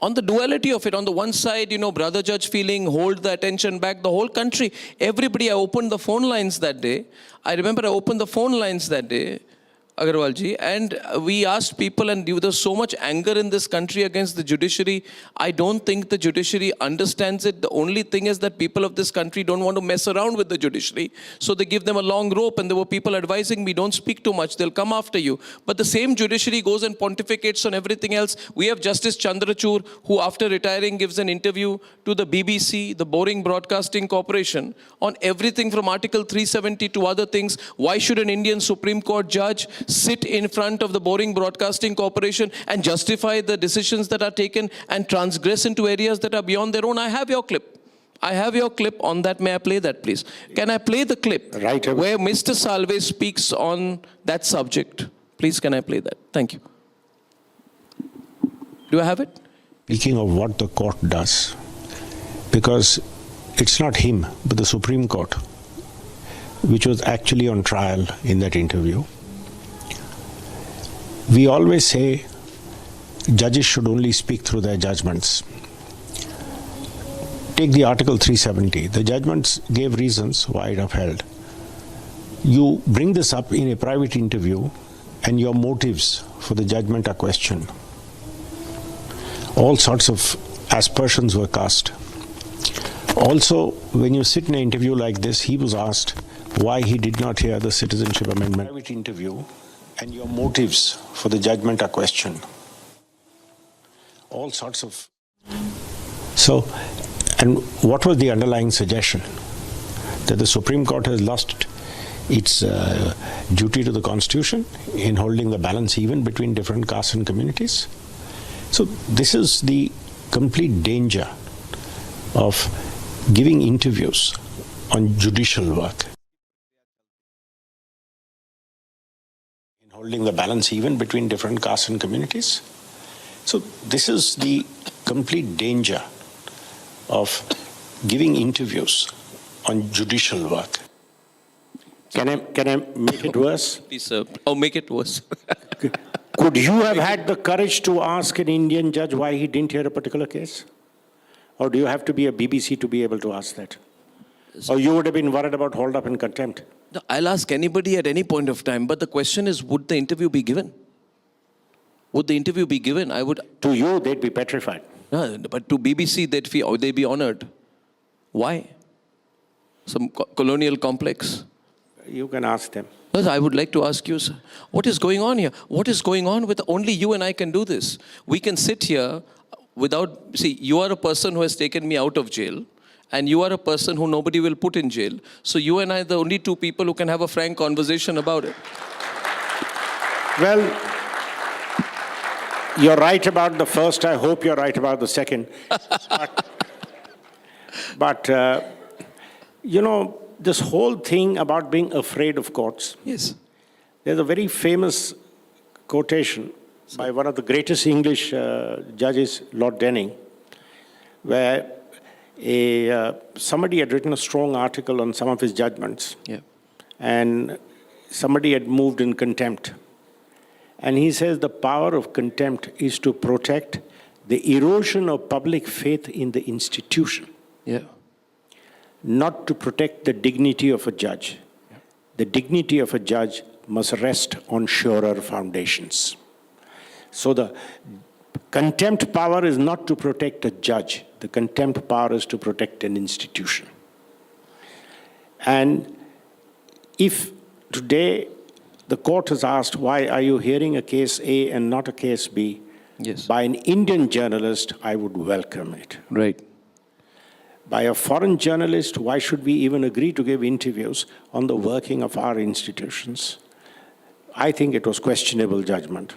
on the duality of it. On the one side, brother judge feeling, hold the attention back, the whole country, everybody. I opened the phone lines that day. I remember I opened the phone lines that day, Agarwalji, and we asked people, and there was so much anger in this country against the judiciary. I don't think the judiciary understands it. The only thing is that people of this country don't want to mess around with the judiciary. So they give them a long rope, and there were people advising me, don't speak too much, they'll come after you. But the same judiciary goes and pontificates on everything else. We have Justice Chandrachud, who after retiring gives an interview to the BBC, the Boring Broadcasting Corporation, on everything from Article 370 to other things. Why should an Indian Supreme Court judge sit in front of the Boring Broadcasting Corporation and justify the decisions that are taken and transgress into areas that are beyond their own? I have your clip. I have your clip on that. May I play that, please? Can I play the clip where Mr. Salve speaks on that subject? Please, can I play that? Thank you. Do I have it? Speaking of what the court does, because it's not him, but the Supreme Court, which was actually on trial in that interview. We always say judges should only speak through their judgments. Take the Article 370. The judgments gave reasons why it upheld. You bring this up in a private interview and your motives for the judgment are questioned. All sorts of aspersions were cast. Also, when you sit in an interview like this, he was asked why he did not hear the Citizenship Amendment. Private interview, and your motives for the judgment are questioned. All sorts of... So, and what was the underlying suggestion? That the Supreme Court has lost its duty to the Constitution in holding the balance even between different castes and communities? So this is the complete danger of giving interviews on judicial work. Holding the balance even between different castes and communities. So this is the complete danger of giving interviews on judicial work. Can I make it worse? Please, sir. Oh, make it worse. Could you have had the courage to ask an Indian judge why he didn't hear a particular case? Or do you have to be a BBC to be able to ask that? Or you would have been worried about hold up and contempt? No, I'll ask anybody at any point of time, but the question is, would the interview be given? Would the interview be given? I would... To you, they'd be petrified. No, but to BBC, they'd be honored. Why? Some colonial complex? You can ask them. Yes, I would like to ask you, sir, what is going on here? What is going on with... Only you and I can do this. We can sit here without... See, you are a person who has taken me out of jail. And you are a person who nobody will put in jail. So you and I are the only two people who can have a frank conversation about it. Well, you're right about the first. I hope you're right about the second. But this whole thing about being afraid of courts. Yes. There's a very famous quotation by one of the greatest English judges, Lord Denning, where somebody had written a strong article on some of his judgments. Yeah. And somebody had moved in contempt. And he says the power of contempt is to protect the erosion of public faith in the institution. Yeah. Not to protect the dignity of a judge. Yeah. The dignity of a judge must rest on surer foundations. So the contempt power is not to protect a judge. The contempt power is to protect an institution. And if today the court has asked, why are you hearing a case A and not a case B? Yes. By an Indian journalist, I would welcome it. Right. By a foreign journalist, why should we even agree to give interviews on the working of our institutions? I think it was questionable judgment.